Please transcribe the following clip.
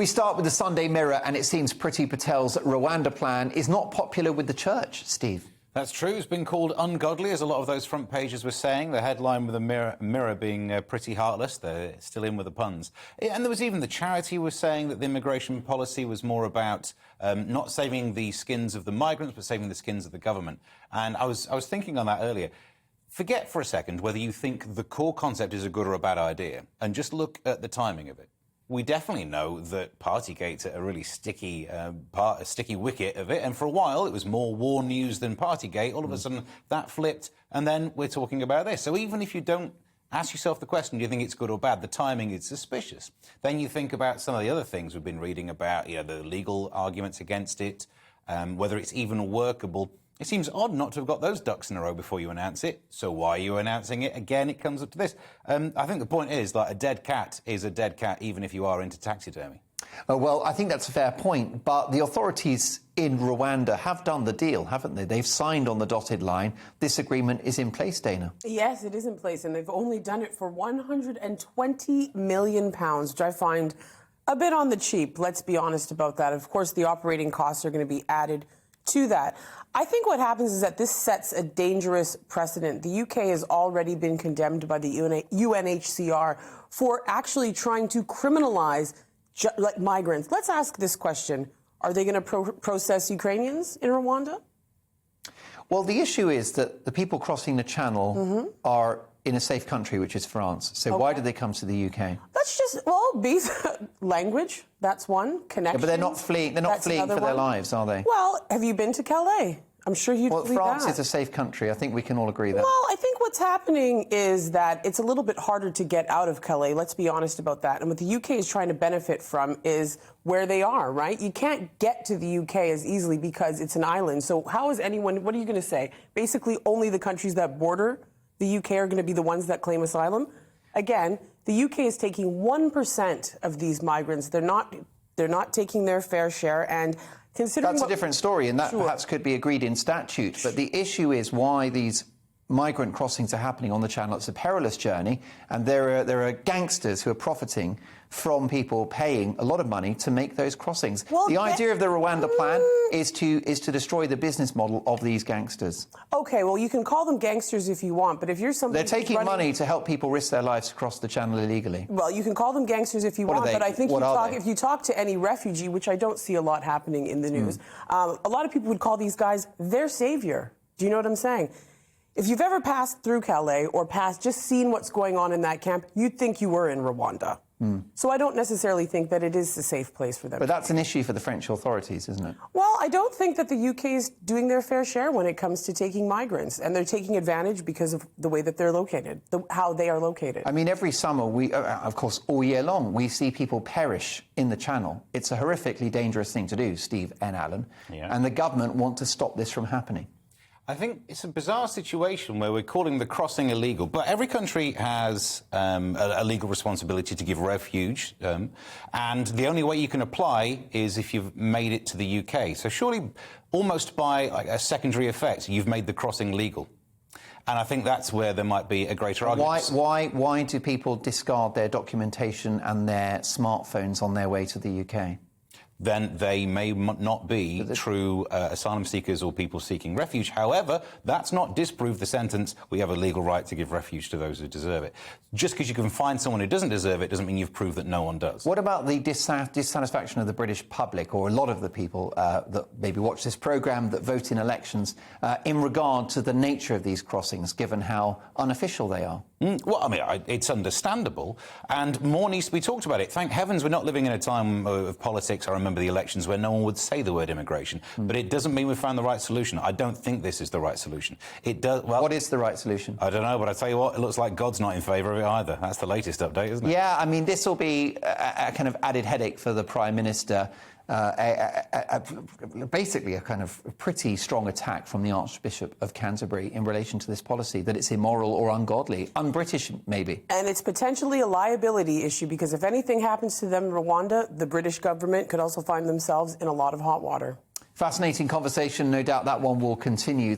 We start with the Sunday Mirror, and it seems Priti Patel's Rwanda plan is not popular with the church, Steve. That's true. It's been called ungodly, as a lot of those front pages were saying. The headline with the mirror being pretty heartless. They're still in with the puns. And there was even the charity was saying that the immigration policy was more about not saving the skins of the migrants, but saving the skins of the government. And I was thinking on that earlier. Forget for a second whether you think the core concept is a good or a bad idea, and just look at the timing of it. We definitely know that Partygate's a really sticky wicket of it, and for a while it was more war news than Partygate. All of a sudden that flipped, and then we're talking about this. So even if you don't ask yourself the question, do you think it's good or bad, the timing is suspicious. Then you think about some of the other things we've been reading about, the legal arguments against it, whether it's even workable. It seems odd not to have got those ducks in a row before you announce it. So why are you announcing it? Again, it comes up to this. I think the point is, like, a dead cat is a dead cat, even if you are into taxidermy. Well, I think that's a fair point, but the authorities in Rwanda have done the deal, haven't they? They've signed on the dotted line. This agreement is in place, Dana. Yes, it is in place, and they've only done it for £120 million, which I find a bit on the cheap. Let's be honest about that. Of course, the operating costs are going to be added to that. I think what happens is that this sets a dangerous precedent. The UK has already been condemned by the UNHCR for actually trying to criminalize migrants. Let's ask this question. Are they going to process Ukrainians in Rwanda? Well, the issue is that the people crossing the channel are in a safe country, which is France. So why do they come to the UK? That's just, language, that's one. Connection. Yeah, but they're not fleeing. They're not fleeing for their lives, are they? Well, have you been to Calais? I'm sure you'd believe France that. is a safe country. I think we can all agree that. Well, I think what's happening is that it's a little bit harder to get out of Calais. Let's be honest about that. And what the UK is trying to benefit from is where they are, right? You can't get to the UK as easily because it's an island. So how is anyone, what are you going to say? Basically, only the countries that border the UK are going to be the ones that claim asylum? Again, the UK is taking 1% of these migrants. They're not taking their fair share, and considering that's a different story, and that perhaps could be agreed in statute. But the issue is why these migrant crossings are happening on the channel. It's a perilous journey, and there are gangsters who are profiting from people paying a lot of money to make those crossings. Well, the idea of the Rwanda plan is to destroy the business model of these gangsters. Okay, well, you can call them gangsters if you want, but if you're somebody... They're taking money to help people risk their lives to cross the channel illegally. Well, you can call them gangsters if you want, but I think if you talk to any refugee, which I don't see a lot happening in the news, a lot of people would call these guys their savior. Do you know what I'm saying? If you've ever passed through Calais or just seen what's going on in that camp, you'd think you were in Rwanda. So I don't necessarily think that it is a safe place for them. But that's an issue for the French authorities, isn't it? Well, I don't think that the UK is doing their fair share when it comes to taking migrants, and they're taking advantage because of the way that they're located, how they are located. I mean, every summer, of course, all year long, we see people perish in the Channel. It's a horrifically dangerous thing to do, Steve and Alan, and the government want to stop this from happening. I think it's a bizarre situation where we're calling the crossing illegal, but every country has a legal responsibility to give refuge, and the only way you can apply is if you've made it to the UK. So surely, almost by a secondary effect, you've made the crossing legal. And I think that's where there might be a greater argument. Why do people discard their documentation and their smartphones on their way to the UK? Then they may not be true asylum seekers or people seeking refuge. However, that's not disproved the sentence, we have a legal right to give refuge to those who deserve it. Just because you can find someone who doesn't deserve it doesn't mean you've proved that no one does. What about the dissatisfaction of the British public, or a lot of the people that maybe watch this programme, that vote in elections, in regard to the nature of these crossings, given how unofficial they are? Well, I mean, it's understandable, and more needs to be talked about it. Thank heavens we're not living in a time of politics. I remember the elections where no one would say the word immigration, but it doesn't mean we've found the right solution. I don't think this is the right solution. It does. Well, what is the right solution? I don't know, but I tell you what, it looks like God's not in favour of it either. That's the latest update, isn't it? Yeah, I mean, this will be a kind of added headache for the Prime Minister. Basically a kind of pretty strong attack from the Archbishop of Canterbury in relation to this policy, that it's immoral or ungodly, un-British maybe. And it's potentially a liability issue, because if anything happens to them in Rwanda, the British government could also find themselves in a lot of hot water. Fascinating conversation. No doubt that one will continue.